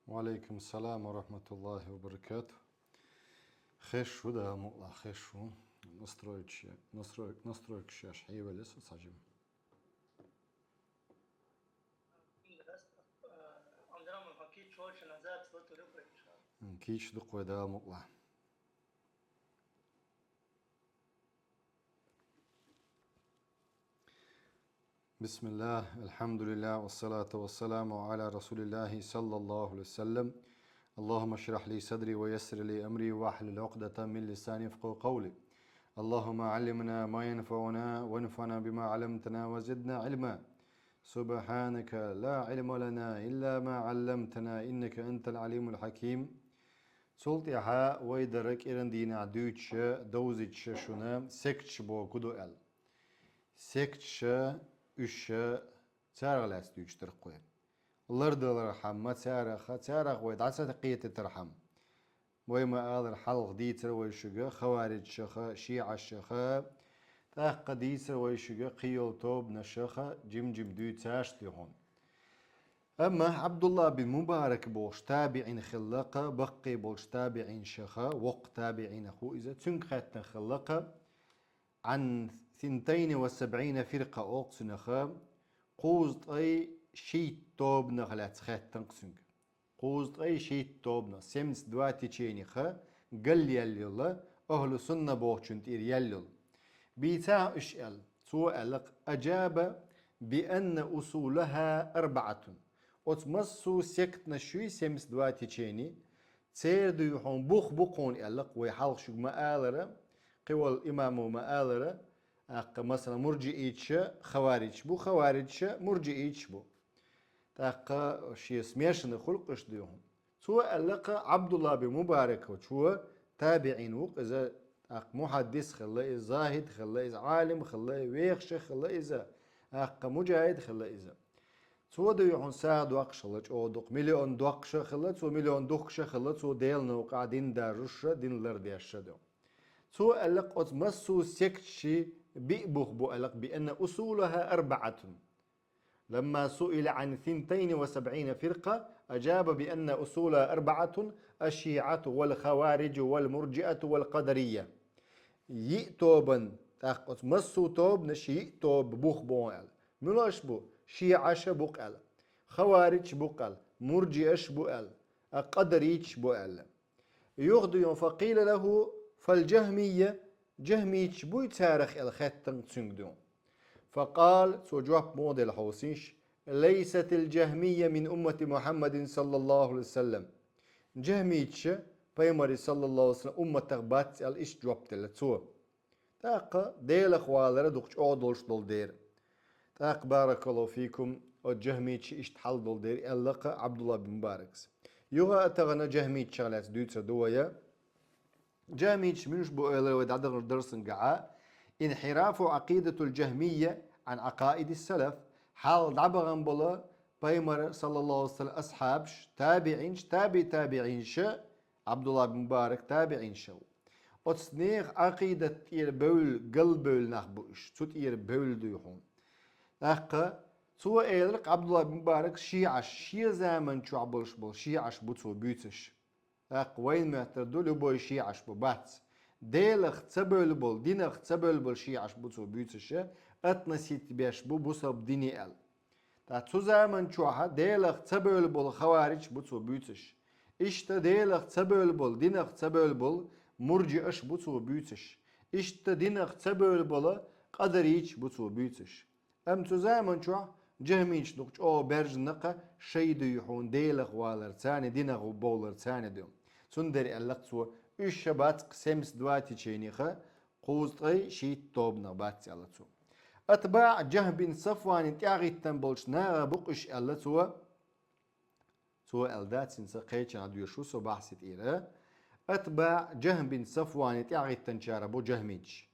وعليكم السلام ورحمة الله وبركاته. خشوا ده مقلع خشوا نسترويك شحيبة لسه صاجم. كيش دقوا ده مقلع. بسم الله الحمد لله والصلاة والسلام على رسول الله صلى الله عليه وسلم. اللهم اشرح لي صدري ويسر لي أمري واحلل عقدة من لساني يفقهوا قولي. اللهم علمنا ما ينفعنا وانفعنا بما علمتنا وزدنا علما. سبحانك لا علم لنا إلا ما علمتنا إنك أنت العليم الحكيم. سلطيها ويدرك إرندين عدوتش دوزيتش شنا سكتش بو كدو ال سكتش üç تارغلاس دوتش ترقوي لرد الرحم تارغ ويدعسة قية ترحم ويما آل الحلق ديتر ويشجع خوارج شخا شيعة شخا تاق ديتر ويشجع قيل توب نشخا جم دو تاشتي هون. أما عبد الله بن مبارك بوش تابعين خلقة بقي بوش تابعين شخا وق تابعين أخو إذا تنخت خلقة عن 72 فرقة أوقس نخا قوزت أي شيت توب نخلات خات تنقسنك قوزت أي شيت توبنا سمس دواتي تشيني خا قل يلي أهل سنة بوشنت إير يلي بيتاع إشأل سؤالك أجاب بأن أصولها 4 وتمسو سكت نشوي سمس دواتي تشيني تسير دو يحون بقون ألق ويحلق شو مآلرة قوى الإمام ومآلرة مثلا مرجئيتش خوارج مرجئيتش بو تاقا شي سميشن خلقش ديهم سوى ألقى عبد الله بن مبارك وشوى تابعين وق إذا محدث خلا زاهد خلا عالم خلا ويخش خلا إذا مجاهد خلا إذا سوى دو يحون ساعد وقشلج أو دق مليون دقش خلا سوى مليون دقش خلا سوى ديلنا وقاعدين دارش دين لرديش دو سوى ألقى أتمسو سكتشي بيبخ بو ألق بأن أصولها 4 لما سئل عن 72 فرقة أجاب بأن أصولها 4 الشيعة والخوارج والمرجئة والقدرية يئتوبا تاقت مسو توب نشي يئتوب بوخ بوال ملاش بو شيعة بوقال خوارج بوقال مرجئة بوال قدريش بوال يغدو فقيل له فالجهمية جهميش بو تاريخ الختن تسنجدون فقال سوجواب موديل حوسيش ليست الجهمية من أمة محمد صلى الله عليه وسلم جهميتش بيمري صلى الله عليه وسلم أمة تغبات الإش جواب تلتسو تاق ديل أخوالر دوكش أودولش دول دير تاق بارك الله فيكم الجهميتش إشتحل دول دير ألقى عبد الله بن مباركس يوغا أتغنى جهميتش شغلات دوتسا دويا جهميتش منش بو أيلر ودعدغر درسن قعاء انحراف عقيدة الجهمية عن عقائد السلف حال دعبغن بلا بيمر صلى الله عليه وسلم أصحابش تابعين عبد الله بن مبارك تابعين شو أتصنيخ عقيدة إير بول قلبول نخبوش تut إير بول دوحون أخا سوى إيرق عبد الله بن مبارك شيعة زمن شو عبلش بول شيعة بوتسو بيوتش أخ وين مهتردو لبوي شيعة بو باتس ديلخ تسبل دينخ تسبل شيعة بوتسو بيوتش أتنسيت بيش بوصب ديني أل تاتسو زمن شوها ديلخ تسبل خوارج بوتسو بيوتش إشتا ديلخ تسبل دينخ تسبل مرجئش بوتسو بيوتش إشتا دينخ تسبل قدريش بوتسو بيوتش أم تزامن شوها جهميش نقش أو برج نقا شيدو يحون ديلخ والر تاني دينخ وبولر تاني ديوم سندري اللقصو شبات قسمس دواتي تشينيخا قوزطي شيت توبنا باتي اللتسو أتباع جهم بن صفوان تياغي تنبولش ناغا بقش اللتسو سوى الدات سنسا قيتشان عدو يشوسو بحثت إيرا أتباع جهم بن صفوان تياغي تنشارة بو جهميتش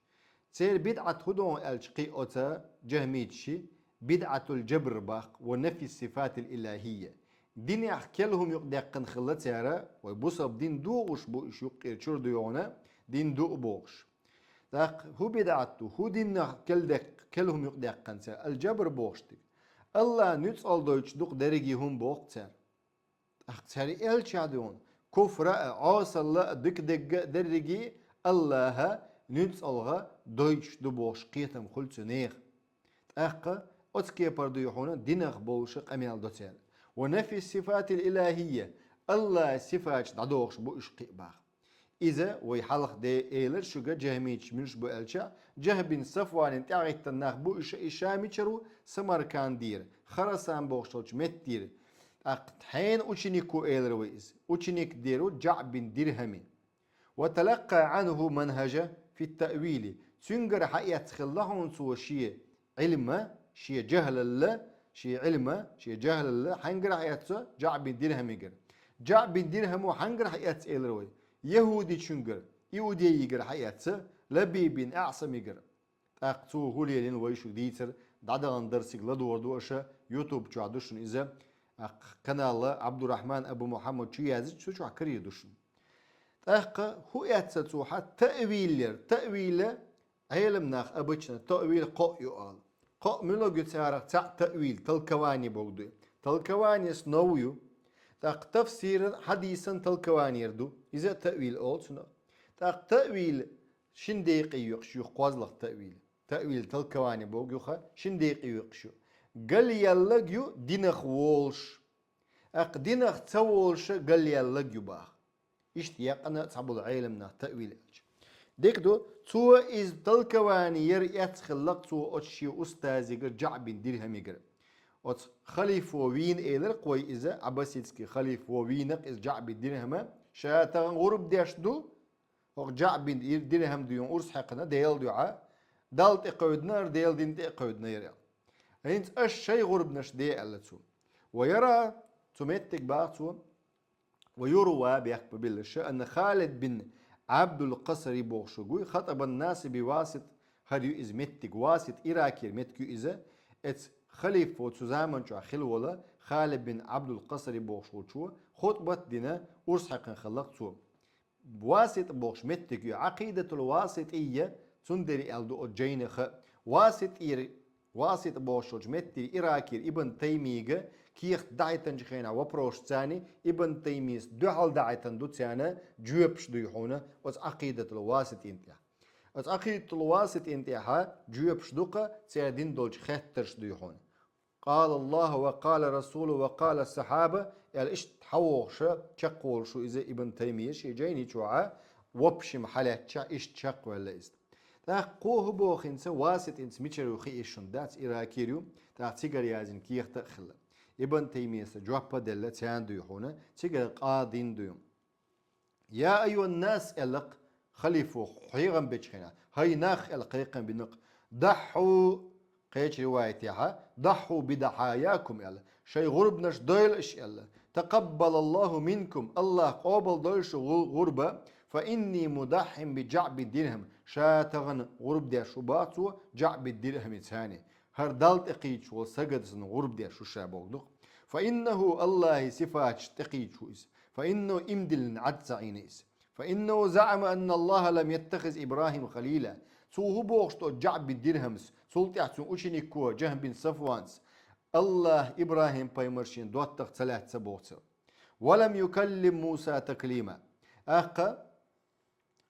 تسير بدعة هدون الشقي أوتا جهميتشي بدعة الجبر باق ونفي الصفات الإلهية دين أحكيلهم يقدقن خلتيارا ويبصب دين دوغش بو إش يقير شردو يونا دين دو بوغش تاق هو بدعته هو دين كلهم يقدقن الجبر بوغشتك الله نتسأل دوش دوق درجي هم بوغتر اختاري الشادون كفر عاصل دك دك درجي الله نتسالغا دويتش دبوش قيتم خلص نيخ أخ أتكي بردو يحونا دينخ بوشق أميال دوتيل ونفي الصفات الإلهية الله صفات دادوخش بوش قيباخ إذا ويحلق دي إيلر شوغا جهميتش منش بو ألشا جهبين صفوان انتعغي التناخ بوش إشامي چرو سمركان دير خرسان بوخشلش مت دير حين أوشنيكو إيلر ويز أوشنيك ديرو جعب درهمي وتلقى عنه منهجه في التأويل تنقر حقيقة خلهم سوى شيء علم شيء جهل الله شيء علم شيء جهل الله حنقر حقيقة جعب درهم يقر جعب درهم وحنقر حقيقة إيلروي يهودي تنقر يهودي يقر حقيقة لبيبين أعصم يقر أقتو هوليلين ويشو ديتر دعدان درسك لدور دوشة يوتيوب جعدوشن إذا قناة عبد الرحمن أبو محمد شو يازج شو عكري دوشن أخ هو يتسوحة تأويل علم ناخ أبوشنا تأويل قا يقال قا ملو جتسارة تأويل تلكواني بودو تلكواني سنويو تاق تفسير حديثا تلكواني يردو إذا تأويل أول سنو تاق تأويل شنديق يقشو قوازلق تأويل تلكواني بوغيوخا شنديق يقشو قال يلقيو دينخ وولش أق دينخ تولش قال يلقيو باخ اشتياق أنا تصعب العالم تأويل ديك دو تو إز تلكواني يرئيت خلق تو أتشي أستاذي جعب درهم يقر أت خليف وين إيلر قوي إذا عباسيتسكي خليف وينق إز جعب درهم شاتغن غرب ديش دو هو جعب درهم ديون أرس حقنا ديل دعا دالت إقودنا ديل دين إقودنا يريال هينت أش شي غرب نش دي ألتو ويرى تمتك باعتو ويروى بيحكي بالله أن خالد بن عبد القصري بوغشوغوي خطب الناس بواسط هريو إزمتك واسط إراكير متكو إذا ات خليفة تزامن شو خلولا خالد بن عبد القصري بوغشوغو خطبة دينا أرسحق خلقتو بواسط بوغش متكو عقيدة الواسطية تندري ألدو أجينخ واسط بوغشوغ متري إراكير ابن تيميغ كيخ دعيتن جخينا وبروش تاني ابن تيميس دوحل دعيتن دو تانا جوبش دوحونا وز عقيدة الواسط انتها وز عقيدة الواسط انتها جوبش دوقا تادين دولج خطرش دوحونا قال الله وقال رسوله وقال الصحابة الاشت حوغش تشقول شو إذا ابن تيميس يجيني شوعا وبش محلات شا اشت شق ولا است تا قوه بوخنسا واسط انت ميشرو خيشن دات إراكيريو تا تيجر يازن كيخ تأخلا ابن تيمية جوابا دلة تيان ديوحونا تيجر قادين ديوم يا أيها الناس ألق خليفو حيغن بيتشخنا هاي ناخ القيقن بنق ضحوا قيتش روايتها ضحوا بضحاياكم يلا شي غرب نش دويل إش يلا تقبل الله منكم الله قابل دويش غربة فإني مضحم بجعب الدرهم شاتغن غرب دير شباتو جعب الدرهم ثاني هر دالت اقيتش والسجد سن غرب دير شو شابوغدق فإنه الله صفات تقيتش فإنه امدل عدسعينيس فإنه زعم أن الله لم يتخذ إبراهيم خليلا سو بوغشتو جعب الدرهمس سلطي احسن أشني كوا جهم بن صفوانس الله إبراهيم بايمرشين دوتق ثلاث سبوتر ولم يكلم موسى تكليما أخا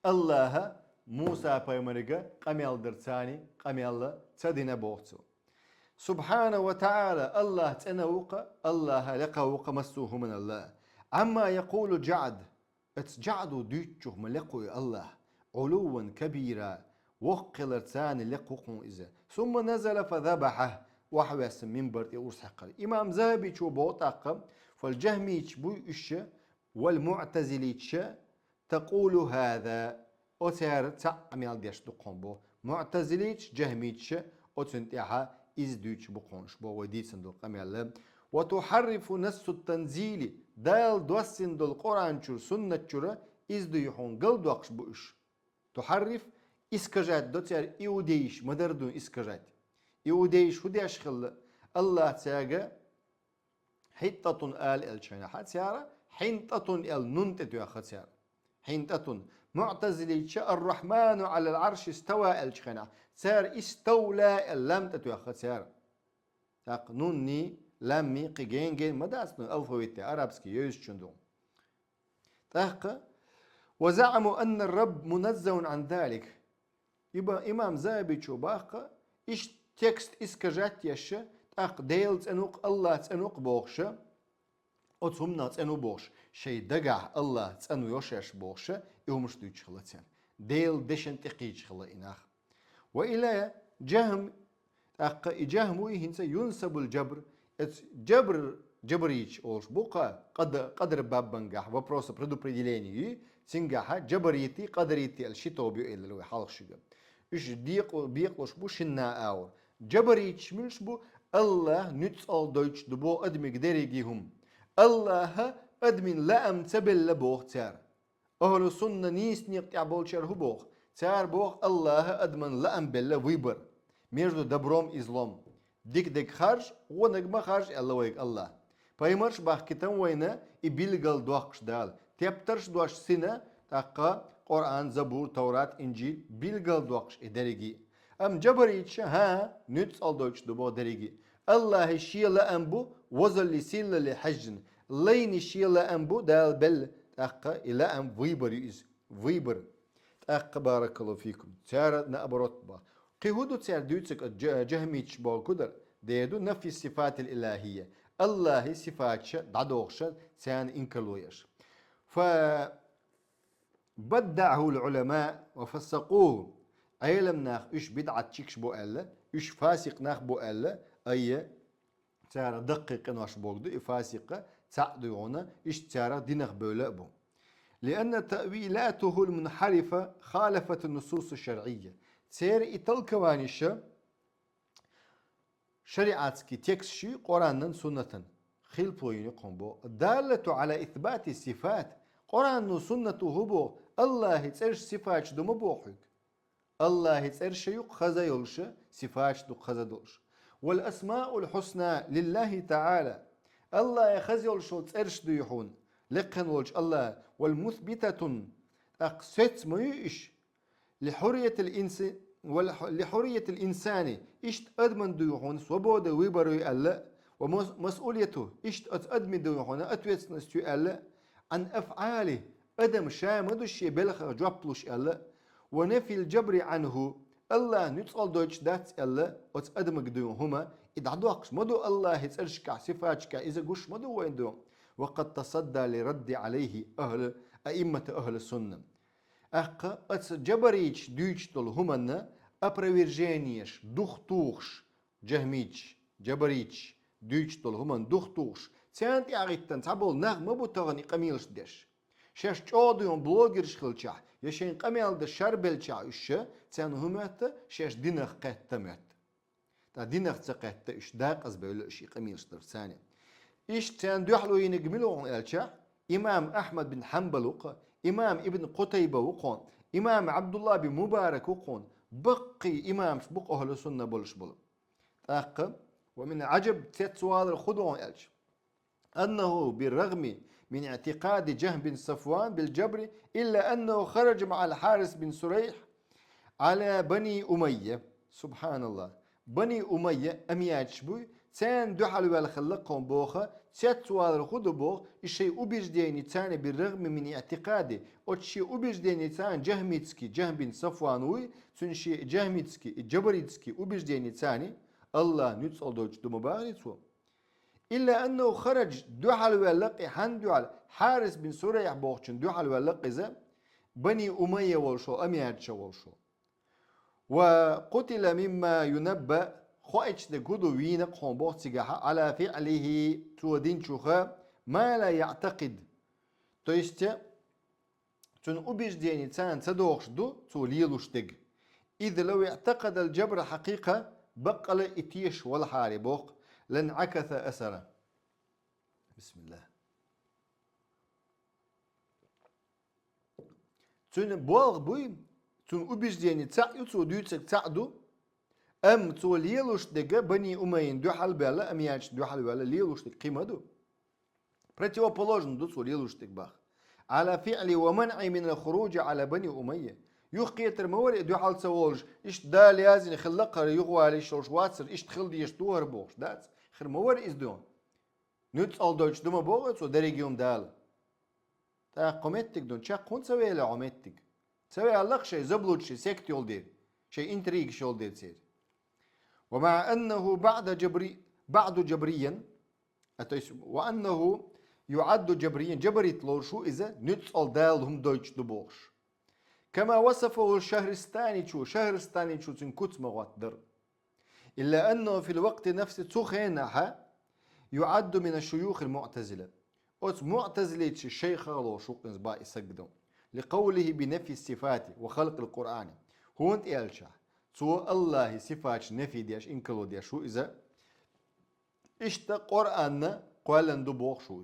الله موسى بايمرقا قميال درتاني قميال تدين بوغتو سبحانه وتعالى الله تنوق الله لقوق مسوه من الله عما يقول جعد اتجعدوا ديتشو ملقوا الله علوا كبيرا وقل ثاني لقوقهم إذا ثم نزل فذبحه وحوس منبر يورس حقل إمام ذهبي شو بوطاق فالجهميش بوش والمعتزليش تقول هذا أتار تعمل ديش دقون بو معتزليش جهميش أتنتعها إزدوش بقونش بو وديت صندوق أميال وتحرف نص التنزيل دال دوسن دول قرآن شور سنة شورا إزدو يحون قل دوقش بوش تحرف إسكجات دوتيار إيوديش مدردون إسكجات إيوديش هديش خل الله تاجا حتة آل الشينا حتيارا حنطة الننتة يا ختيار حنطة معتزلي الرحمن على العرش استوى الشينا سار استولى اللمتة يا ختيار تاق نوني لامي قيجين مداسنو الفويتي عربسكي يوزشندو تحقق وزعموا أن الرب منزه عن ذلك. يبقى إمام زابي باقة إيش تكست إسكجات يشة تاق ديل تنوق الله تنوق بوخشة أتهمنا تنو بوخش شيء دقع الله تنو يشش بوخشة يومش دوش خلتين ديل دشن تقيج خلا إناخ وإلى جهم تاق جهم هنسا ينسب الجبر جبريج أوش بوقا قدر باب بنجح وبروس предопределение سنجح جبريتي قدريتي الشيتوبيو إلا لو حلق شجع إيش بيقلش بو شنا أور جبريتش ملش بو الله نتسال دوتش دبو أدمي قدريجيهم الله أدمن لا أم تبل لبوخ تار أهل سنة نيس نيقطع بولشر هبوخ تار بوخ الله أدمن لا أم بلا ويبر между добром и злом ديك خارج ونجم خارج الله ويك الله بايمرش باخ كتم وينا إبيلغال دوخش دال تبترش دوش سنة تاقا قرآن زبور توراة إنجيل بيلغال دوخش إدريجي أم جبريتش ها نتسال دوش دبو دريجي الله شيلا أنبو وزل لسيل لحجن لين شيلا أنبو دال بل تاقا إلى أم ويبر تاقا بارك الله فيكم تارا نأبرت با قيهودو تسير ديوتسك جهميتش با كدر ديدو نفي الصفات الإلهية الله صفات دعوخش سان إنكلويش فبدعه العلماء وفسقوه علم ناخ إيش بدعة تشيكش بو ألا إيش فاسق ناخ بو ألا أي تارا دقيق ناش بوغدو فاسقة تعدونا إيش تارا دينخ بولا بو لأن تأويلاته المنحرفة خالفت النصوص الشرعية تير إتلكوانيشة شريعتك تكسشي قرآن سنة خيل بوين قنبو الدالة على إثبات الصفات قرآن سنة هبو الله تسرش صفات دو مبوحك الله تسرش يق خزا يلش صفات دو خزا دولش والأسماء الحسنى لله تعالى الله يخزيلش تسرش دو يحون لقن ولش الله والمثبتة أقسط ميش لحرية الإنسان إشت أدمن دوحون سوبود ويبروي ألا ومسؤوليته إشت أدمن دوحون أتويت نستو ألا عن أفعاله أدم شامد الشي بلخ جابلوش ألا ونفي الجبر عنه الله نتسأل دوش دات ألا أدم دوهما إدعدوكش مدو الله يتسألشك صفاتك إذا قش مدو وين دوم وقد تصدى لرد عليه أئمة أهل السنة جبريتش ديجتل همنا أبرويرجينيش دختوخش جهميتش جبريتش ديجتل همن دختوخش سانتي أغيتن تعبول نغ مبوتغني قميلش دش شاش تشوديون بلوغرش خلچح يشين قميل دش شربلچا إش سان همت شاش دينخ قهتمت تا دينخ تقهت إش داق أزبيل إشي قميلش درساني إش سان دوحلو ينقملون إلچا إمام أحمد بن حنبل إمام ابن قتيبة وقون إمام عبد الله بن مبارك وقون بقي إمام بق أهل السنة بولش بول أقم ومن عجب تسوال الخضوع ألش أنه بالرغم من اعتقاد جهم بن صفوان بالجبر إلا أنه خرج مع الحارس بن سريح على بني أمية سبحان الله بني أمية أميات شبوي سان دحل والخلقهم بوخة تسوال الخضو بوخ الشيء أبيج ديني تاني بالرغم من اعتقاده الشيء أبيج ديني تاني جهميتسكي جهم بن صفوانوي تنشي جهميتسكي جبريتسكي أبيج ديني تاني الله نتسأل دوج دمباريتو إلا أنه خرج دحل واللقي حندوال حارس بن سريح بوخشن دحل واللقي ذا بني أمية والشو أميات شو والشو وقتل مما ينبأ خواهش دقودو وينق خنبوخ تيجاها على فعله تودين شوخا ما لا يعتقد تويست تون أبيج ديني تان تدوخش دو توليلوش دق إذا لو اعتقد الجبر حقيقة بقل إتيش والحاري بوخ لانعكث أثره بسم الله تون بوغ بوي تون أبيج ديني تاعيو تو ديوتك تعدو أم تو ليلوش دقة بني أمين دو حال بلا أم يانش دو حال بلا ليلوش دق قيمة دو противоположно دو تو ليلوش دق باخ على فعل ومنع من الخروج على بني أمية يخيتر موري دو حال سوالج إيش دا لازم يخلقها يغوى على شوش واتسر إيش تخل ديش دوهر بوش دات خير ما ور إزدون نوت al Deutsch dumme bogen so der Region dal تا قومتك دون شا قون سوي له عمتك سوي الله شيء زبلوت شيء سكت يولدير شيء انتريج شولدير سير ومع أنه بعد جبريا وأنه يعد جبريا جبري تلور شو إذا نوت al دال هم Deutsch دبوش كما وصفه الشهرستاني شو تنكت مغاتدر إلا أنه في الوقت نفسه تخينها يعد من الشيوخ المعتزلة أوت معتزلة الشيخ الله شو إنزباء يسجدون لقوله بنفي الصفات وخلق القرآن هو أنت إلشا سو الله صفات نفي دياش إنكلو دياش شو إذا إشتا قرآن قالن دبوخ شو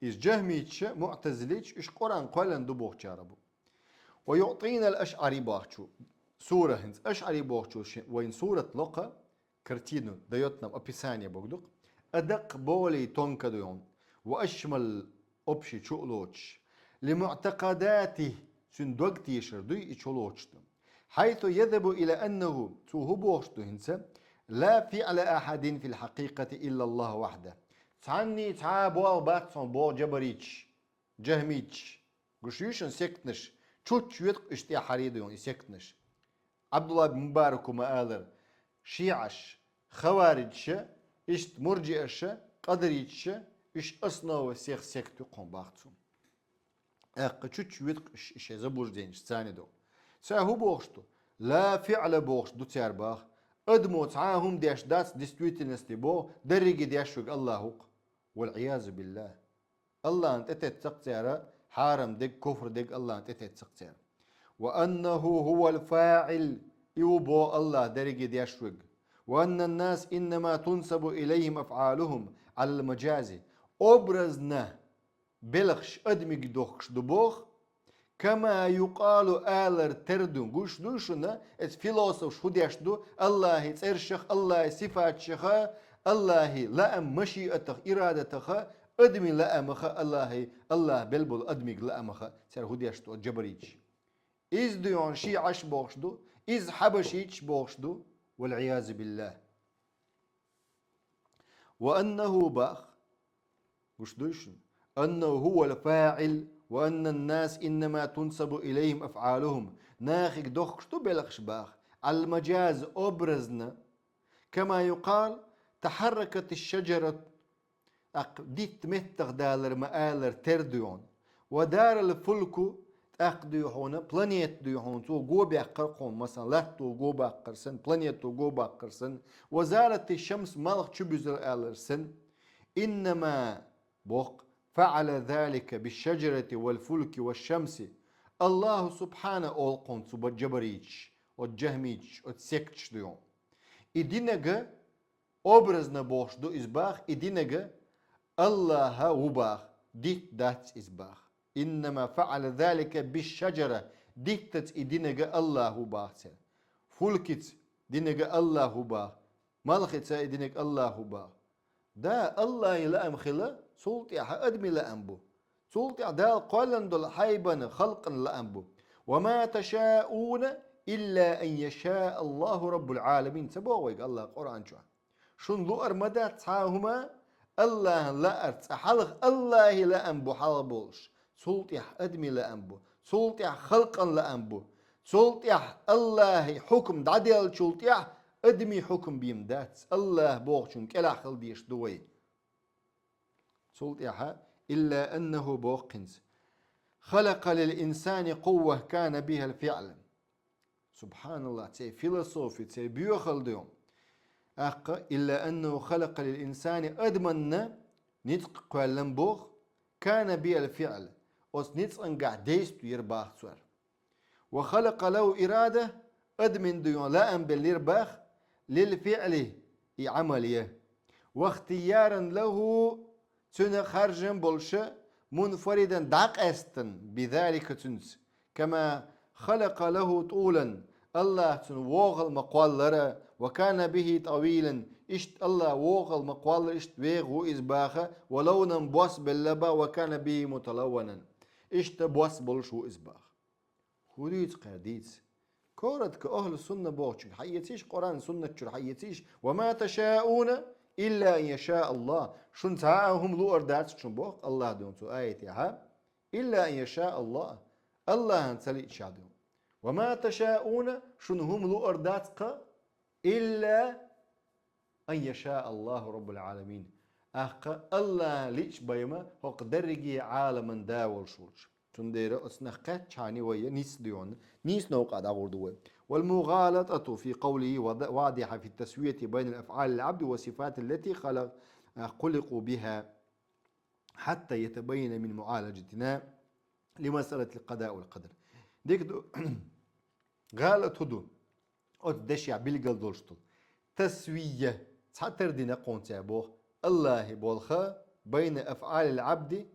إز جهميتش معتزليتش إش قرآن قالن دبوخ شاربو ويعطينا الأشعري باخشو سورة هنز أشعري باخشو وين سورة لقى كرتينو ديوتنا أبيسانيا بقدق أدق بولي تونكدون وأشمل أبشي تشولوش لمعتقداته سندوقتي شردوي إتشولوش حيث يذهب إلى أنه توهبوشتو هنسا لا فعل أحد في الحقيقة إلا الله وحده تعني تعابوا باتسون بو جبريتش جهميتش قشيشن سكتنش تشوت يدق اشتيا حريدون يسكتنش عبد الله بن مبارك وما آذر شيعش خوارجش اشت مرجئش قدريتش اش اصنا وسيخ سكتو قوم باختو اق تشوت يدق اش زبوج دينش ثاني دو ساهو بوغشتو لا فعل بوغش دو تيار باخ ادمو تعاهم ديش داس ديستويتنستي بو درجي ديشوك الله والعياذ بالله الله انت تتسقطيرا حارم ديك كفر ديك الله انت تتسقطيرا وأنه هو الفاعل يوبو الله درجي ديشوك وأن الناس إنما تنسب إليهم أفعالهم على المجازي أبرزنا بلغش أدمج دوخش دبوخ كما يقال آلر تردون قوش دوشنا ات فيلوسوف شو ديشدو الله ترشخ الله صفات شخا الله لأم مشيئتخ إرادتخ أدمي لأمخ الله بلبل أدمج لأمخ سير هو ديشدو جبريج إز ديون شي عش بوخشدو إز حبشيش بوخشدو والعياذ بالله وأنه باخ وش دوشن أنه هو الفاعل وأن الناس إنما تنسب إليهم أفعالهم ناخك دخشتو بلخش باخ المجاز أبرزنا كما يقال تحركت الشجرة ديت متغ دالر مآلر ترديون ودار الفلك أقديو هنا بلانيت ديو هون تو جو بيقرقون مثلا لاتو جو بقرسن بلانيتو جو بقرسن وزارت الشمس مالخ تشبزر آلرسن إنما بوق فعل ذلك بالشجرة والفلك والشمس الله سبحانه أولقون سبا جبريج والجهميج والسكتش ديون إدينغ أبرزنا بوش دو إزباخ إدينغ الله وباخ ديت دات إزباخ إنما فعل ذلك بالشجرة ديتت إدينغ الله وباخ فلكت دينغ الله وباخ ملخت إدينغ الله وباخ دا الله يلأم خلا سلطي أدمي لأنبو سلطي دا قولن دول حيبا خلقا لأنبو وما تشاءون إلا أن يشاء الله رب العالمين تبويق الله قرآن شون لو أرمدا تعاهما الله لا أرتحلق الله لأنبو حالبولش سلطي أدمي لأنبو سلطي خلقا لأنبو سلطي الله حكم دعديل سلطي أدمي حكم بيمدات الله بوغشون كلا خلديش دوي سلطي إلا أنه بوقنز خلق للإنسان قوة كان بها الفعل سبحان الله تي فيلسوفي تي بيوخل ديوم إلا أنه خلق للإنسان أدمن نتق قوالن بوغ كان بها الفعل وس نتق انقع ديست يرباخ سوار وخلق له إرادة أدمن ديون لا أن باليرباخ للفعل عملية واختيارا له تن خرجا بولشة منفردا داق استن بذلك تنس كما خلق له طولا الله تن ووغل مقوال لرا وكان به طويلا اشت الله ووغل مقوال اشت ويغو إزباخة ولونا بوس باللبا وكان به متلونا اشت بوس بولشو إزباخ خريج قاديت كورت كأهل السنة بوغشك حيتيش قرآن سنة شر حيتيش وما تشاءون إلا أن يشاء الله شن تعاهم لو أردات شن بوق الله دون تو آيتها إلا أن يشاء الله الله هنسلي إشادهم وما تشاءون شن هم لو أردات إلا أن يشاء الله رب العالمين الله ليش بيما هو قدرجي عالما داول شورش تندير أسنخ شاني ويا نيس ديون نيس نوقع داوردوه والمغالطة في قوله واضحة في التسوية بين الأفعال العبد والصفات التي خلقوا بها حتى يتبين من معالجتنا لمسألة القضاء والقدر ديك غالط هدو أتدشع بالقل دولشتو تسوية تحتر دينا قونتا بوخ الله بولخا بين أفعال العبد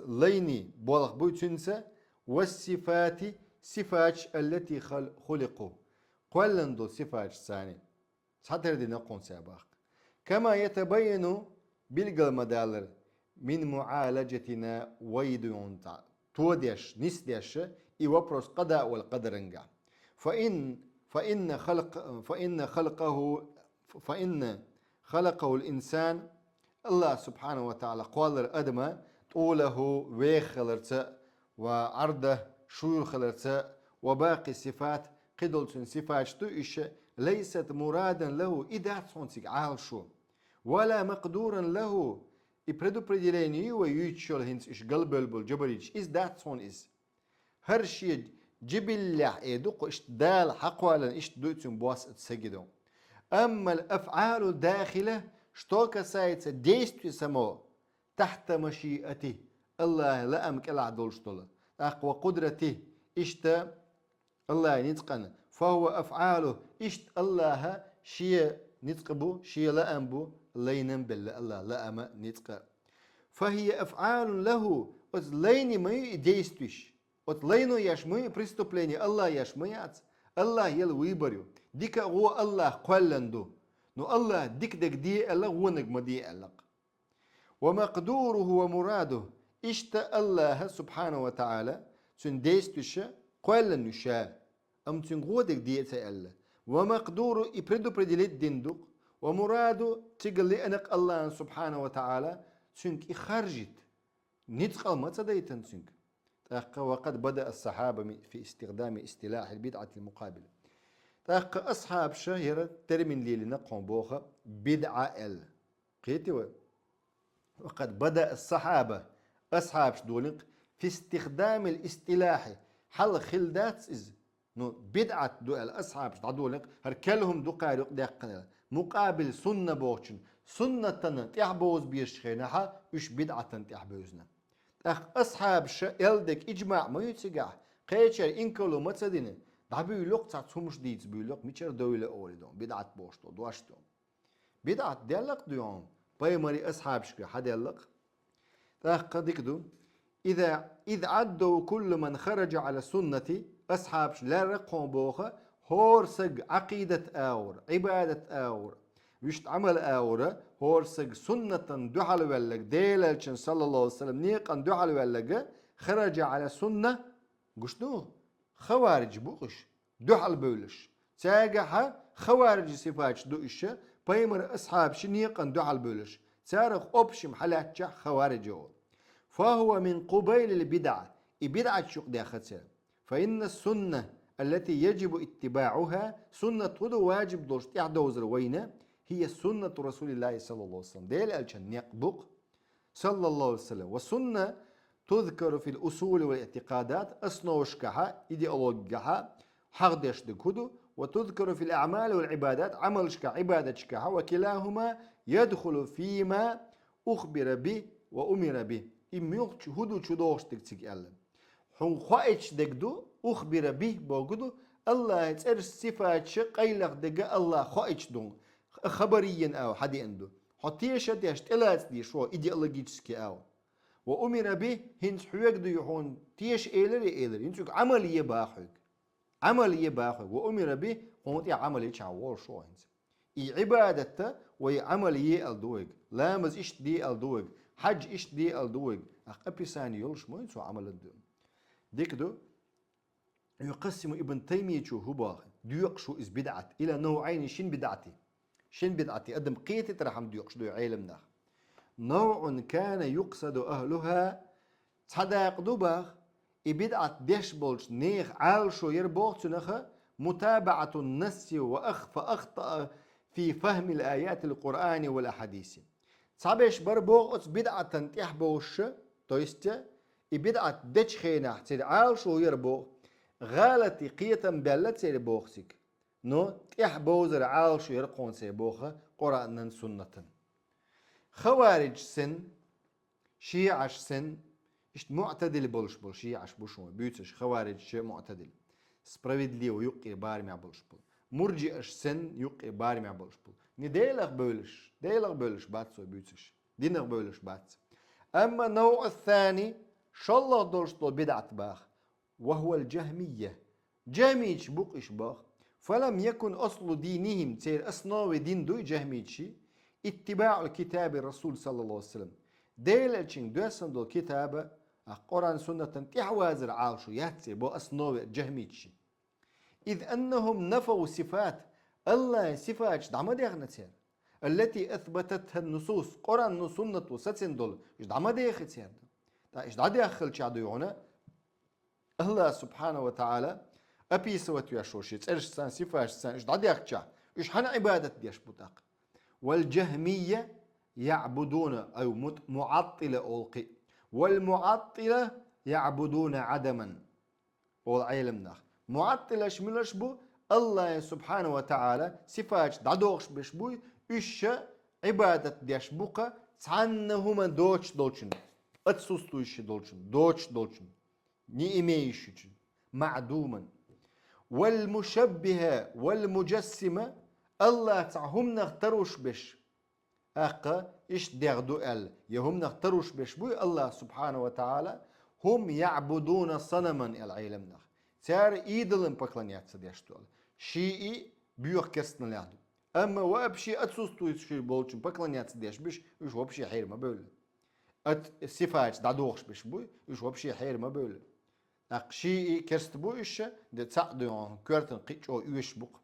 ليني بولخ بوتنسا والصفات صفات التي خلقوا قولن دو صفات ثاني تحتر دينا قونتا باخ كما يتبين بالقل مدالر من معالجتنا ويدون توديش نسديش يوبرس قضاء والقدر فإن خلقه الإنسان الله سبحانه وتعالى قال أدمى طوله ويخلرت وعرضه شو خلرت وباقي الصفات قدل صفات تؤش ليست مرادا له إذا تصنسك عال شو ولا مقدورا له إبردو بديليني ويتشل هنس إش قلبل بالجبريج إز دات صون إز هرشي جبل يدق إش دال حقوالا إش دوتم بواس تسجدو أما الأفعال الداخلة شتوكا سايتس ديستوي سمو تحت مشيئته الله لا أمك إلا عدول شتولا أقوى قدرته إشتا الله نتقن فهو أفعاله إشت الله شيء نتقبو شيء لا أنبو لينم بالله الله لا أما نتقى فهي أفعال له ليني ما ديستويش لينو يشمي بريستوبليني الله يشميات الله يلوي بريو ديك هو الله قلندو نو الله ديك دي الله ونق مدي الله ومقدوره ومراده اشت الله سبحانه وتعالى سن ديستوش قلن نشا أم تنغودك دي الله ومقدوره إبردو بديلت دندق ومراده تقل لأنك الله سبحانه وتعالى سنك خرجت نتقل ما تديتن سنك وقد بدأ الصحابة في استخدام اصطلاح البدعة المقابلة أصحاب شهيرة ترمين لي لنقهم بوخة بدعة قيتوا وقد بدأ الصحابة أصحاب شدولنق في استخدام الاصطلاح حل خلدات إز نو بدعة دو الأصحاب شدولنق هركلهم دو قارق دقنا مقابل سنة بوشن سنة تحبوز بيشخينها إش بدعة تحبوزنا أصحاب يلدك إجماع ما يتسقع قيتشر إنكلو ما تصدين ده بيقولك تعطومش ديت بيقولك ميشر دولة أولدون بدعة بوشتو دواشتو بدعة ديالك ديون بايمري أصحاب شكا حد يلق قدك دو إذا عدوا كل من خرج على السنة أصحاب لا رقم بوخة هورسق عقيدة آور عبادة آور ويشت عمل آورة هورسق سنة دحل ولك ديلالشن صلى الله عليه وسلم نيقن دحل ولك خرج على سنة قشتو خوارج بوخش دحل بولش تاجح خوارج صفات دوش بايمر أصحاب شنيقن دحل بولش تارخ أبشم حلات خوارج فهو من قبيل البدعة بدعة شق داخل فإن السنة التي يجب اتباعها سنة واجب دوش تعدوز روينة هي سنة رسول الله صلى الله عليه وسلم ديل ألشان يقبق صلى الله عليه وسلم والسنة تذكر في الأصول والاعتقادات أصنوشكها إيديولوجها حغدش دكودو وتذكر في الأعمال والعبادات عملشك عبادتشكها وكلاهما يدخل فيما أخبر به وأمر به إميوخ هدو تشدوش تكتك ألا حن خواهش دكدو أخبر به بوجدو الله يتسر صفات قيلق دقا الله خواهش دون خبريا أو حدي عنده حطيش تلات دي شو إيديولوجيتسكي أو وأمر به هنس حيوك دو يحون تيش إيلر هنسوك عملية باخوك وأمر به هون تي عملية شعور شو هنس عبادته وعملية الدوغ لامز إش دي الدوغ حج إش دي الدوغ أقبي ثاني يلش ما ينسو عمل الدوغ ديك دو يقسم ابن تيمية شو هو باخ ديوق شو إز بدعت إلى نوعين شين بدعتي شن بدعتي أدم قيتي ترحم ديوقش دو علمنا نوع كان يقصد أهلها تصدق دوباخ بدعة ديش بولش نيخ عالشو يربوغ تنخ متابعة النص فأخطأ في فهم الآيات القرآن والأحاديث صابش بربوغ بدعة تنتيح بوش تويست بدعة ديش خينا تسير عالشو يربوغ غالتي قيتا بلت سير بوغسك نو تيح بوزر عالشو يرقون سير بوغ قرآن سنة خوارج سن شيعش سن إشت معتدل بولش بول شيعش بوشون بيوتش خوارج شيء معتدل سبرايدلي ويقي باري مع بولش بول مرجئش سن يقي باري مع بولش بول نديلغ بولش باتسو بيوتش دينغ بولش باتس أما النوع الثاني شالله دولش طول بدعة باخ وهو الجهمية جهميش بوقش باخ فلم يكن أصل دينهم تير أصناوي دين دوي جهميشي اتباع الكتاب الرسول صلى الله عليه وسلم ديل الشين دوسن دول كتابة قرآن سنة تحوازر عالشو ياتسي بو أصناوي جهميشي إذ أنهم نفوا صفات الله صفات دعما ديغنا تير التي أثبتتها النصوص قرآن سنة وستسن دول دعما ديغ تير إيش دا داخل شاديونا الله سبحانه وتعالى أبي سوت يا شوشي تسألش سان صفات سان إيش دا داخل شا إيش حنا عبادة ديش بوتاق والجهمية يعبدون أو معطلة أولقي والمعطلة يعبدون عدما والعلم معطلة شملش بو الله سبحانه وتعالى صفات دعوش بشبوي إيش عبادة ديش بوكا تعنهما دوتشن أتسوستو إيش دوتشن نيميش معدوما والمشبهة والمجسمة الله تعهم نختروش بش أقا إيش ديغدو ال يهم نختروش بش بوي الله سبحانه وتعالى هم يعبدون صنما العالم نخ سار إيدلن بقلنيات سديشتول شيء بيوخ كرستن لهدو أما وابشي أتسوستو يشي بولشن بقلنيات سديش بش يش وابشي حير ما بول الصفات دعوش بش بوي يش وابشي حير ما بول أق شيء كرست بوي إيش دي تصعدو كورتن قيتشو يش بوق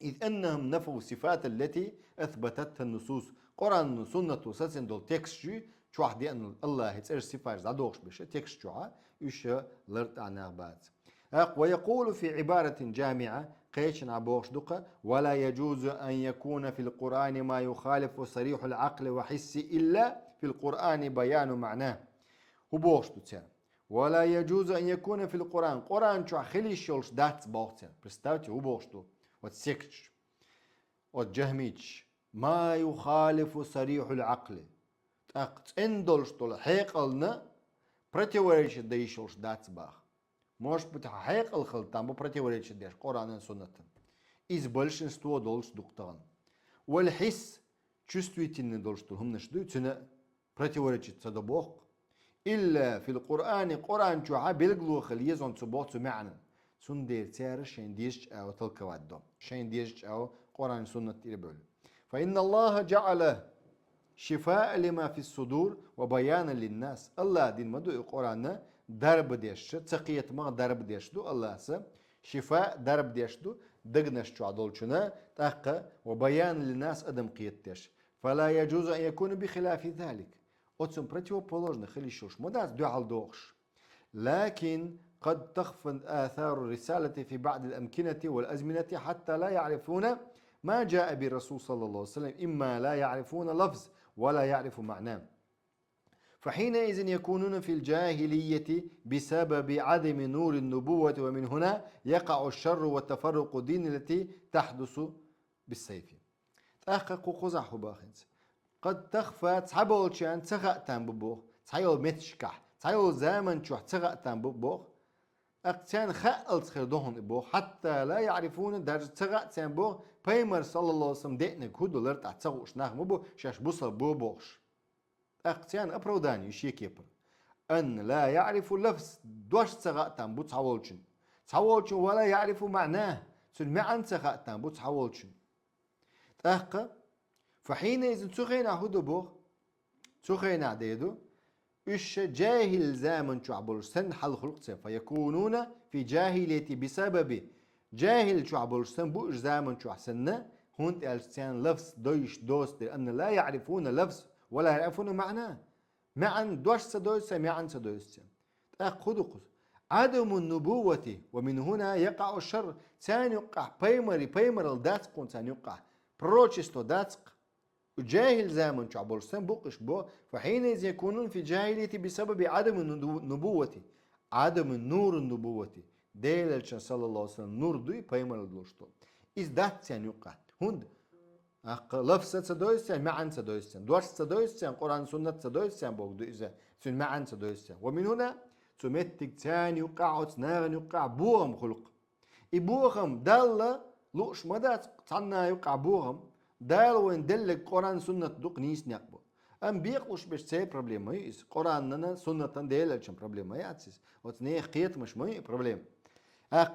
إذ أنهم نفوا الصفات التي أثبتتها النصوص قرآن سنة وسلسن دول تكسجي شو واحد أن الله يتسير صفات دعوش بش تكسجوها يش لرت عن بعد ويقول في عبارة جامعة قيشن عبوش دقة ولا يجوز أن يكون في القرآن ما يخالف صريح العقل وحس إلا في القرآن بيان معناه هبوش دتسير ولا يجوز أن يكون في القرآن قرآن شو خلي شولش داتس بوختير برستاوتي هبوش دو وتسكتش وتجهميتش ما يخالف صريح العقل اندولش طول حيقلنا противоречит ديشولش داتس باخ может быть حيقل خلطان بو противоречит ديش قرآن и سنة из большинства должен дуктаган والحس чувствительный должен هم نشدو تنا противоречит صدبوق إلا في القرآن قرآن شو بيلقلو خليزون تبوت معنى سن دير تيار شين ديش أو تلك وادو شين ديش أو قرآن سنة تيربول فإن الله جعل شفاء لما في الصدور وبيانا للناس الله دين مدو القرآن درب ديش تقية ما درب ديش دو الله سا شفاء درب ديش دو دغنش شو عدولشنا تحقق وبيان للناس أدم قيتش فلا يجوز أن يكون بخلاف ذلك أتسم противоположно خليشوش مداز دو على دوغش لكن قد تخفى آثار الرسالة في بعض الأمكنة والأزمنة حتى لا يعرفون ما جاء بالرسول صلى الله عليه وسلم إما لا يعرفون لفظ ولا يعرف معناه فحينئذ يكونون في الجاهلية بسبب عدم نور النبوة ومن هنا يقع الشر والتفرق الدين التي تحدث بالسيف تحقق قزح باخنس قد تخفى تحبول شان تغأتان ببوخ تحيول متشكح تحيول زمن شو تغأتان ببوخ أقتان خأل تخردوهم بوخ حتى لا يعرفون درجة تغأتان بوخ بيمر صلى الله عليه وسلم دينك هدو لرت أتسغوش ناخ مبو شاش بوصل بوخش أقتان أبروداني يشيك يبر أن لا يعرف اللفظ دوش تغأتان بو تحولشن ولا يعرف معناه سلمعن تغأتان بو تحولشن تأخذ فحينئذ تخينا هدو بوخ تخينا ديدو إيش جاهل زامن شعبول سن حل خلق فيكونون في جاهلية بسبب جاهل شعبول سن بو إش زامن شو حسن هون السان لفظ دوش دوست لأن لا يعرفون لفظ ولا يعرفون معناه. معا دوش سدوس معا سدوس خذوا عدم النبوة ومن هنا يقع الشر. سان يقع بيمر الداتق سان يقع بروتشستو داتق جاهل زامن شعبول سن بوقش بو، فحينئذ يكونون في جاهلية بسبب عدم النبوة، عدم النور النبوة ديل صلى الله عليه وسلم نور دوي بيمر الدوشتو إذ دات سان يقع هند لفظ سدويسان معا سدويسان دوش سدويسان قرآن سنة سدويسان بوغدو إذا سن معا سدويسان. ومن هنا تمتك تان يقع وتناغن يقع بوغم خلق إبوغم دالة لوش مدات تانا يقع بوغم دال وين دلك قرآن سنة دوق نيس نقبو أم بيقلوش باش تسي بروبليم يس قرآن ننا سنة ديل شن بروبليم ياتسيس وتنيه خيط مش مي بروبليم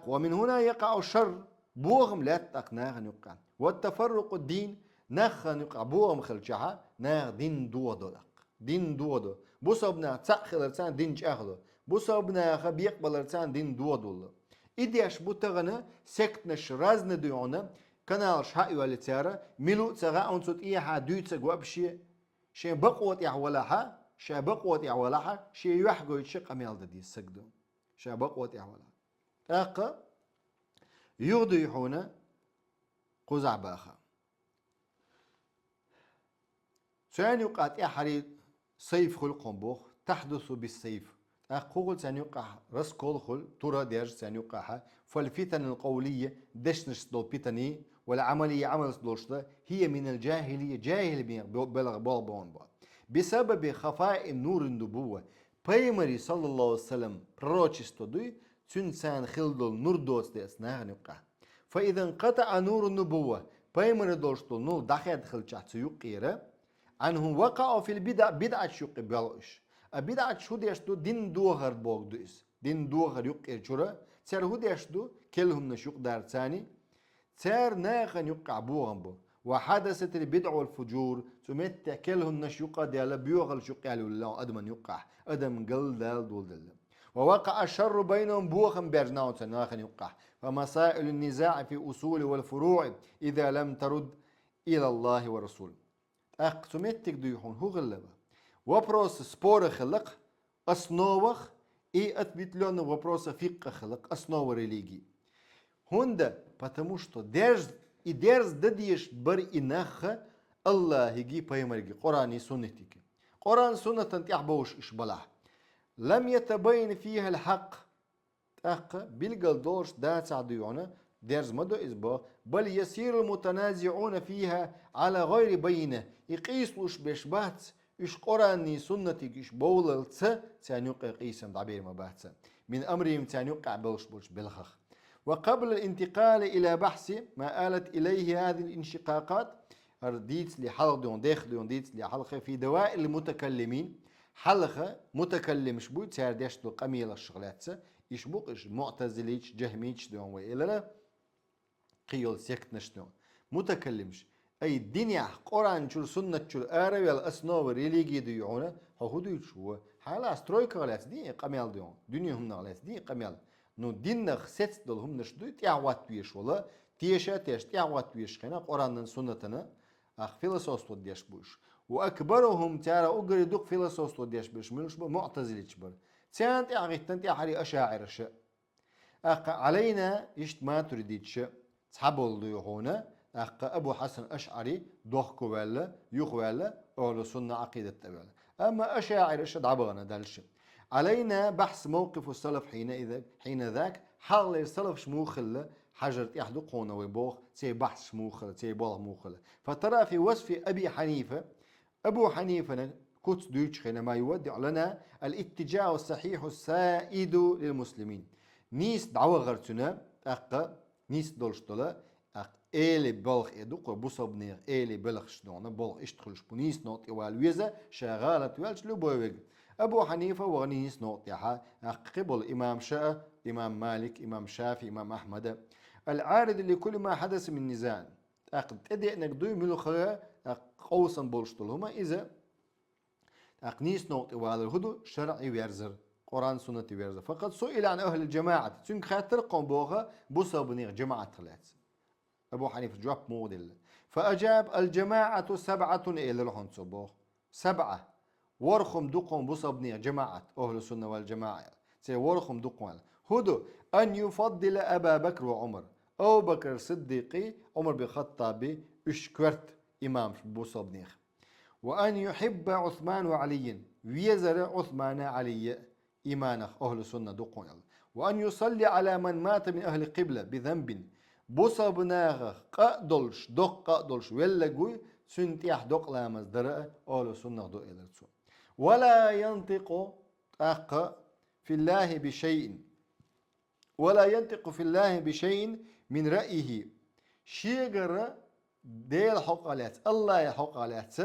ومن هنا يقع الشر بوغم لا تقناغن يقع والتفرق الدين نخن يقع بوغم خلجها ناغ دين دو دولق دين دو دو بوصبنا تأخذ لسان دين جاخذ بوصبنا خبيق بلرسان دين دو دول إديش بوتغنا سكتنش رازن ديونا كنال شهاي والتيارة ملو تغا أنصت إيها دوت وابشي شي بقوت يعولها شي بقوت يعولها شي يحقو يتشق أميال دي السجدو شي بقوت يعولها أقا يغدو يحونا قزع باخا سيان يقات إحري سيف خلقهم بوخ تحدث بالسيف أقول سان يقع رس كل خل ترى دير سان يقعها فالفتن القولية دشنش دول بيتني والعملية عمل دولشتا هي من الجاهلية جاهل بلغ بالبون بسبب خفاء نور النبوة بيمري صلى الله عليه وسلم بروتشستو دوي تنسان خلدول نور دوست اسناغ يقع فإذا انقطع نور النبوة بيمري دولشتو نور دخل خلشات يقيره عنهم وقعوا في البدع بدعة شق بلغش بدعة شو ديشتو دين دوغر بوغ دويس دين دوغر يقير شورا سير هو ديشتو كلهم نشوق دار ثاني سير ناخن يقع بوغن بو وحدثت البدع والفجور سمت كلهم نشوق ديال بيوغل شق على الله ادمن يقع ادم قل دال دول دل ووقع الشر بينهم بوغن بيرناو ناخن يقع فمسائل النزاع في اصول والفروع اذا لم ترد الى الله ورسوله سمتك ديحون هو غلبه вопрос спора خلق основах и ответвленный вопрос фикха خلق основа религии. Хунда, потому что дерз дадиеш бар инаха الله يجي بيمرجي قرآن سنتك قرآن سنة تحبوش إشبلاه لم يتبين فيها الحق بلقل دورش دا تعديونا درز مدو إزبا بل يسير المتنازعون فيها على غير بينة يقيسلوش بشبات إش قرآني سنتك إش بوللتس تانيوقع قيسم تعبير مباحثة من أمرهم تانيوقع بلش بلخخ. وقبل الانتقال إلى بحث ما آلت إليه هذه الانشقاقات رديت لحلقة دون داخل دون ديت لحلقة في دوائر المتكلمين حلقة متكلم شبوي تار داشتو قميل الشغلات يشبوق إش معتزليش جهميش دون وإلا قيل سيكت نشتون متكلمش أي الدنيا قرآن شو سنة شو آروي الأسنو ريليجي ديونا هو شو حالا سترويك غلات دي قميل ديون دنيا هم نغلات دي قميل نو دين خسيت دلهم نشدو تعوات ويش ولا تيشا تعوات ويش خنا قرآن سنتنا فيلسوف ديش بوش وأكبرهم ترى أجري دوق فيلسوف ديش بوش منش معتزلي تشبر تانت أغيتنت حري أشاعر الشيء علينا يشت ما تريديتش تحبل ديوهونا أبو حسن أشعري دوخكو ولا يخ ولا أهل سنة عقيدة تبعنا أما أشاعر الشيء عبغنا دالش علينا بحث موقف السلف حين ذاك حال السلف شموخل حجرت يحدو قونا ويبوخ تي بحث شموخل تي بوغ موخل فترى في وصف أبي حنيفة أبو حنيفة كوت دوتش حينما يودع لنا الاتجاه الصحيح السائد للمسلمين نيس دعوة غرتنا نيس دولشتولا إلي بلغ إدوق بوصبنير إلي بلغ شدونا بلغ إشتخلش بنيس نوت إوالويزة شغالة والش لبويوغ أبو حنيفة وغنيس نوت يحا قبل إمام شاء إمام مالك إمام شافي إمام أحمد العارض لكل ما حدث من نزاع تدي أنك دوي ملو خير قوسا بولشتلهما إذا نيس نوت إوالوهدو شرعي ويرزر قرآن سنة ويرزر فقد سئل عن أهل الجماعة تنك خاطر قوم بوغا بوصبنير جماعة ثلاث أبو حنيفة جواب مودل. فأجاب الجماعة 7 إلى الحنصبوه 7 ورخم دقهم بصبني جماعة أهل السنة والجماعة سي ورخم دقهم هدو أن يفضل أبا بكر وعمر أو بكر الصديقي عمر بن أشكرت إمام بصبنيخ وأن يحب عثمان وعلي ويزر عثمان علي إيمانخ أهل السنة دقون وأن يصلي على من مات من أهل قبلة بذنب بصبناغ قدلش دق قدلش ولا جوي سنتيح دق لامز درء أهل السنة دق إلتسو ولا ينطق أق في الله بشيء ولا ينطق في الله بشيء من رأيه شيغر ديل حق عليت الله يحق عليت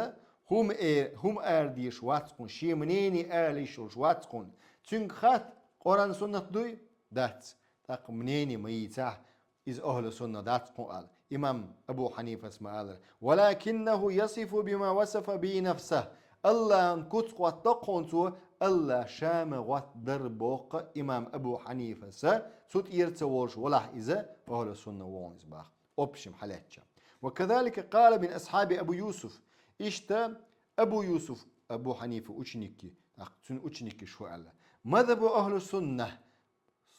هم ارديش واتقون شي منيني ارليش واتقون تنك خات قرآن سنة دوي دات تاق منيني ميتاح إز أهل سنة دات قال إمام أبو حنيفة اسمه ولكنه يصف بما وصف به نفسه الله انكت قوات تقون الله شام قوات دربوق إمام أبو حنيفة سوت إيرتوالش ولا إذا أهل السنة وونز باخ أبشم حالاتشا وكذلك قال من أصحاب أبو يوسف إشتا أبو يوسف أبو حنيفة أشنكي أختن أشنكي شو على مذهب أهل السنة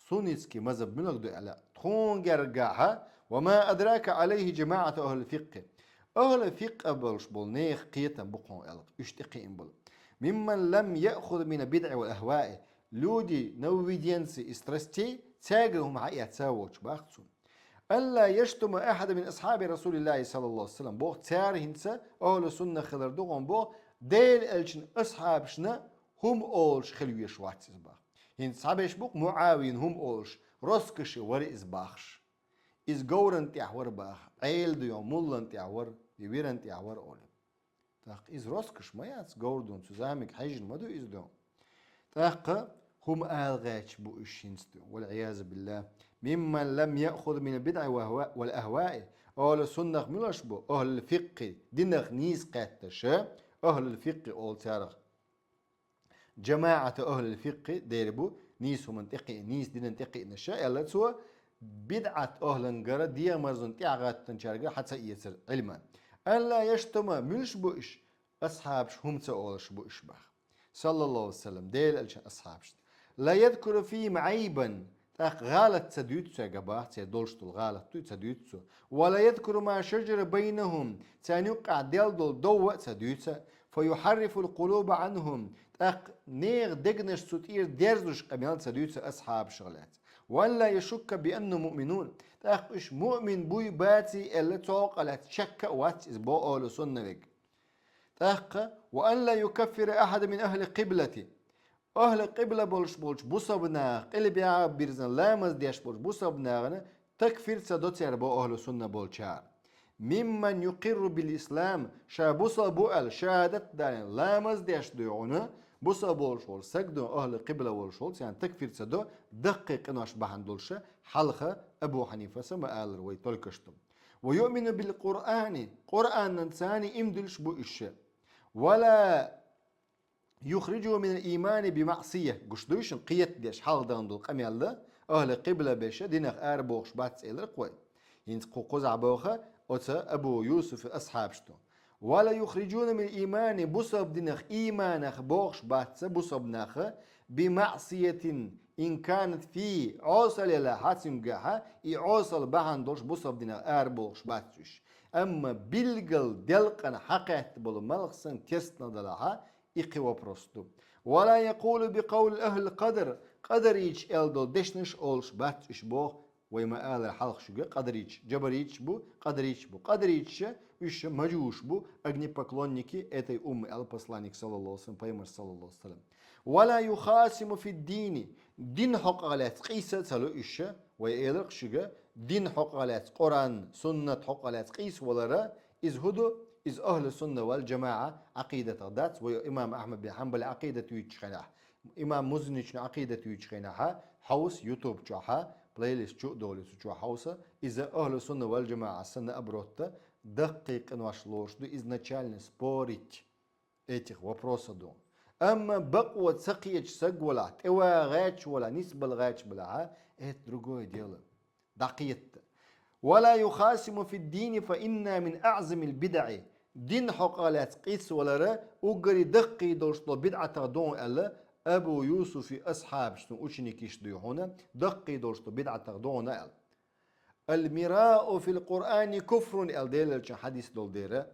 سنسكي مذهب من أقدر على تخون جرجعها وما أدراك عليه جماعة أهل الفقه أهل الفقه بلش بولنيخ قيتا بقون ألق اشتقين بل ممن لم يأخذ من البدع والأهواء لودي نوفيدينسي استرستي تاجرهم حقيقة تساوش باختون ألا يشتم أحد من أصحاب رسول الله صلى الله عليه وسلم بوغ تار هنسا أهل السنة خلر دوغن بوغ ديل ألشن أصحاب شنا هم أولش خلوية شواتس باخ هن صحابش بوغ معاوين هم أولش رسكش ور إزباخش إز غورن تيحور باخ عيل ديو مولن تيحور بيبيرن تيحور أولي تاق إز رسكش ما ياتس غوردون سوزامك حيجن مدو إز دون تاق هم آلغاش بو إشينستو والعياذ بالله ممن لم يأخذ من البدع والأهواء أهل السنة ملش بو أهل الفقه دينغ نيس قاتش أهل الفقه أول تارغ جماعة أهل الفقه ديربو نيس منطقي نيس دين انتقي نشاء يلا تسوى بدعة أهل انقرة دي مرزون تيعغات تنشارقة حتى يسر علما ألا يشتم ملش بو إش أصحابش هم تأولش بو إش باخ صلى الله عليه وسلم ديل ألشان أصحابش لا يذكر فيهم عيبا غالط تدويتسو جباه تدولشتو الغالط تدويتسو ولا يذكر ما شجر بينهم تنقع ديل دول دو تدويتسو فيحرف القلوب عنهم نيغ دقنش ستير ديرزوش قميال تدويتسو أصحاب شغلات ولا يشك بأنه مؤمنون إش مؤمن بوي باتي اللي توق لا تشك وات إزبو أهل سنة وأن لا يكفر أحد من أهل قبلتي أهل قبلة بولش بوصبنا قلبي بيرزن لامز ديش بولش بوصبنا تكفير سدوتير بو أهل سنة بولشار ممن يقر بالإسلام شا بوصا بوال شهادت دان لامز ديش ديونه بوصا بولشول سجدو أهل قبلة بولشول يعني تكفير سدو دقيق إنوش بحن دولشة حلقة أبو حنيفة سما آل روي تلكشتم ويؤمن بالقرآن قرآن ننساني إمدلش بو إشي ولا يخرجه من الإيمان بمعصية قشدوش قيت ديش حال داندو قميال أهل قبلة بيشة دينخ بوخش باتس إلر قوي ينتقو قزع بوخة أتا أبو يوسف أصحاب شتو ولا يخرجون من الإيمان بصب دينخ إيمانخ بوخش باتس بصب نخ بمعصية إن كانت في عوصل إلى حاتم قاها عوصل بحان دوش بصب دينخ بوخش باتسوش أما بلغل دلقن حقيت بلو ملغسن تستنا دلها إقوى بروستو ولا يقول بقول أهل القدر قدريج إلدو دشنش أولش باتش بو ويما آل الحلق شوغا قدريج جبريج بو قدريج وش مجوش بو أغني поклонники этой البسلانيك صلى الله عليه وسلم بيمر صلى الله عليه وسلم ولا يخاصم في الدين دين حق على قيسة سلو إيش ويألق شوغا دين حق على قرآن سنة حق على قيس ولا إزهدو إز أهل السنة والجماعة عقيدة ذات وإمام أحمد بن حنبل عقيدة يتشخناه إمام مزنيش عقيدة يتشخناها حوس يوتيوب جاها بلايليست جو دولي سو حوسا إذا أهل السنة والجماعة السنة أبروتا دقيق إنواش لوش دو изначально спорить этих вопросов дом. أما بقوة سقيج سقولات إوا غاش ولا نسبة الغاش بلاها это другое дело. دقيقة ولا يخاصم في الدين فإن من أعظم البدع din حقالات قيس ولا أجري دقي دوشتو بدعة دون ألا أبو يوسف أصحاب شنو أشني كيش هنا دقي دوشتو بدعة دون ألا المراء في القرآن كفر الديل حديث دول ديرة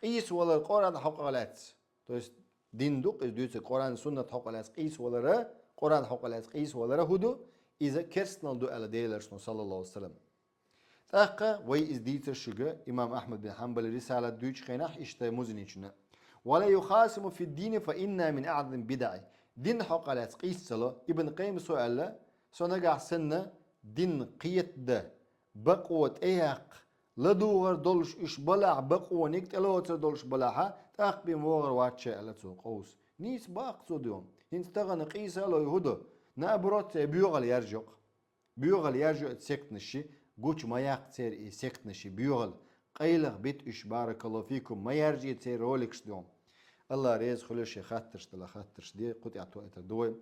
قيس ولا القرآن حقالات تويست دين دوق دوت القرآن سنة حقالات قيس ولا قرآن حقالات قيس ولا هدو إذا كرسنا دو ألا ديل صلى الله عليه وسلم تاقا وي إز ديتر شجا إمام أحمد بن حنبل رسالة دوش خيناح إشتا مزنيشنا ولا يخاصم في الدين فإنا من أعظم بدعي دين حقالات قيس صلا ابن قيم سؤال سنقع سنة دين قيت ده بقوة إياق لدوغر دولش إش بلع بقوة نكت ألوتر دولش بلعها تاق بموغر واتشا ألتسو قوس نيس باق صديوم ينستغن قيسة لو يهدو نابروت بيوغل يرجع تسكت نشي قوش ما يقتر سكت نشي بيوغل قيلغ بيت إش بارك الله فيكم ما يرجع تسير رولكش دوم الله ريز خلوش خاطرش دي قطع توقيت دوي